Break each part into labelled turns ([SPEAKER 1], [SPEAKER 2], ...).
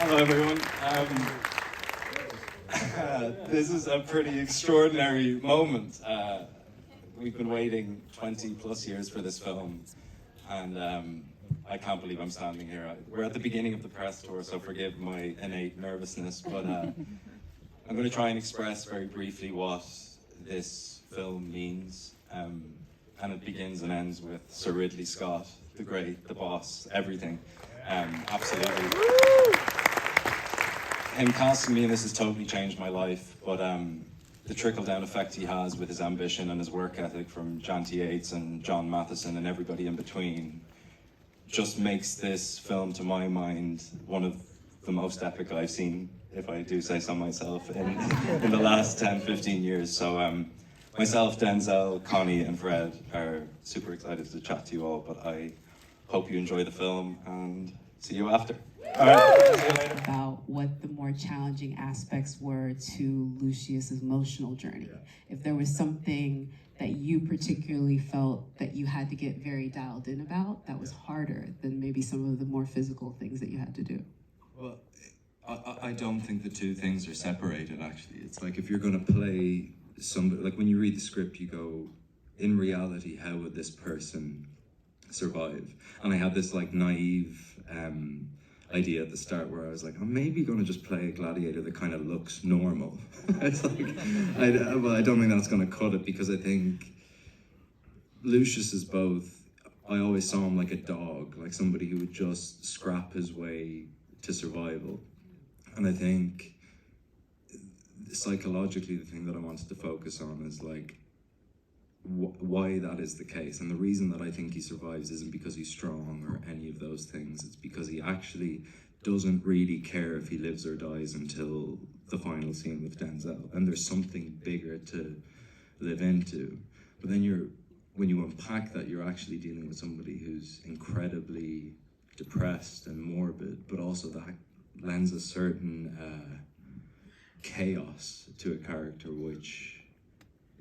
[SPEAKER 1] Hello, everyone. This is a pretty extraordinary moment. We've been waiting 20 plus years for this film, and I can't believe I'm standing here. We're at the beginning of the press tour, so forgive my innate nervousness, but I'm going to try and express very briefly what this film means. And it begins and ends with Sir Ridley Scott, the great, the boss, everything. Absolutely. Him casting me in this has totally changed my life, but the trickle-down effect he has with his ambition and his work ethic from Janty Yates and John Matheson and everybody in between just makes this film, to my mind, one of the most epic I've seen, if I do say so myself, in the last 10, 15 years. So myself, Denzel, Connie and Fred are super excited to chat to you all, but I hope you enjoy the film and see you after. All right.
[SPEAKER 2] About what the more challenging aspects were to Lucius's emotional journey. If there was something that you particularly felt that you had to get very dialed in about, that was harder than maybe some of the more physical things that you had to do.
[SPEAKER 3] Well, I don't think the two things are separated, actually. It's like if you're going to play somebody, like when you read the script, you go, in reality, how would this person survive? And I had this like naive idea at the start where I was like, I'm maybe going to just play a gladiator that kind of looks normal. It's like, I don't think that's going to cut it, because I think Lucius is both, I always saw him like a dog, like somebody who would just scrap his way to survival. And I think psychologically the thing that I wanted to focus on is like why that is the case. And the reason that I think he survives isn't because he's strong or any of those things. It's because he actually doesn't really care if he lives or dies until the final scene with Denzel. And there's something bigger to live into. But then when you unpack that, you're actually dealing with somebody who's incredibly depressed and morbid, but also that lends a certain chaos to a character, which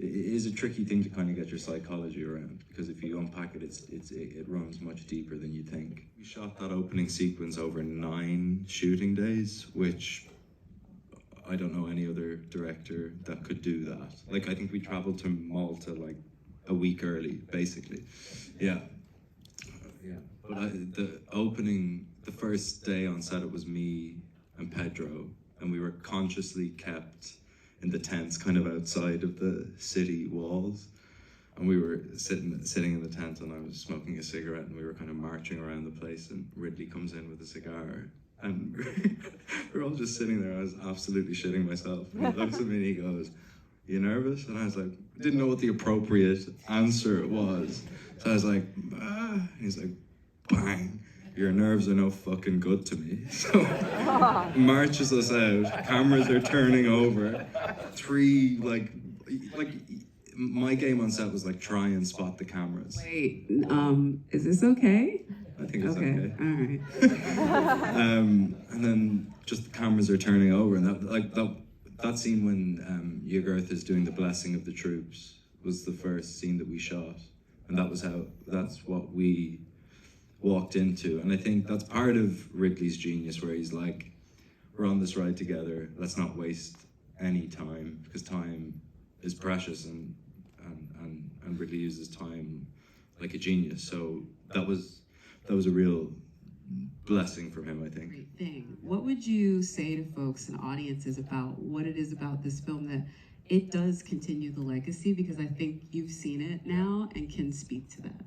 [SPEAKER 3] is a tricky thing to kind of get your psychology around, because if you unpack it, it runs much deeper than you think. We shot that opening sequence over 9 shooting days, which I don't know any other director that could do that. Like, I think we traveled to Malta like a week early, basically. Yeah. But the first day on set, it was me and Pedro, and we were consciously kept in the tents kind of outside of the city walls. And we were sitting in the tent, and I was smoking a cigarette, and we were kind of marching around the place, and Ridley comes in with a cigar, and we're all just sitting there. I was absolutely shitting myself. And he looks at me and he goes, "You nervous?" And I was like, didn't know what the appropriate answer was. So I was like, ah. And he's like, bang. "Your nerves are no fucking good to me." So marches us out, cameras are turning over, 3, like my game on set was like try and spot the cameras.
[SPEAKER 2] Wait, is this okay?
[SPEAKER 3] I think it's
[SPEAKER 2] okay. All right.
[SPEAKER 3] And then just the cameras are turning over, and that scene when Yugurth is doing the blessing of the troops was the first scene that we shot, and that's what we walked into. And I think that's part of Ridley's genius, where he's like, we're on this ride together, let's not waste any time, because time is precious, and Ridley uses time like a genius. So that was a real blessing from him, I think.
[SPEAKER 2] Great thing. What would you say to folks and audiences about what it is about this film that it does continue the legacy? Because I think you've seen it now and can speak to that.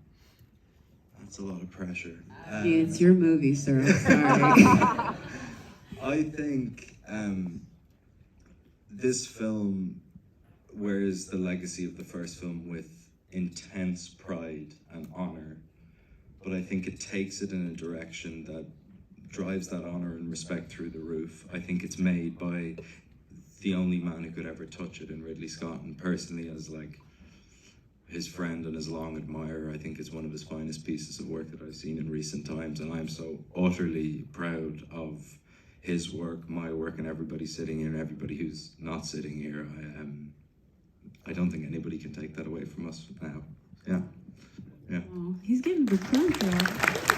[SPEAKER 3] That's a lot of pressure.
[SPEAKER 2] It's your movie, sir. Sorry.
[SPEAKER 3] I think this film wears the legacy of the first film with intense pride and honor, but I think it takes it in a direction that drives that honor and respect through the roof. I think it's made by the only man who could ever touch it in Ridley Scott, and personally, as like his friend and his long admirer, I think it's one of his finest pieces of work that I've seen in recent times, and I'm so utterly proud of his work, my work, and everybody sitting here and everybody who's not sitting here. I don't think anybody can take that away from us now. Yeah.
[SPEAKER 2] Oh, he's getting the crunk, y'all.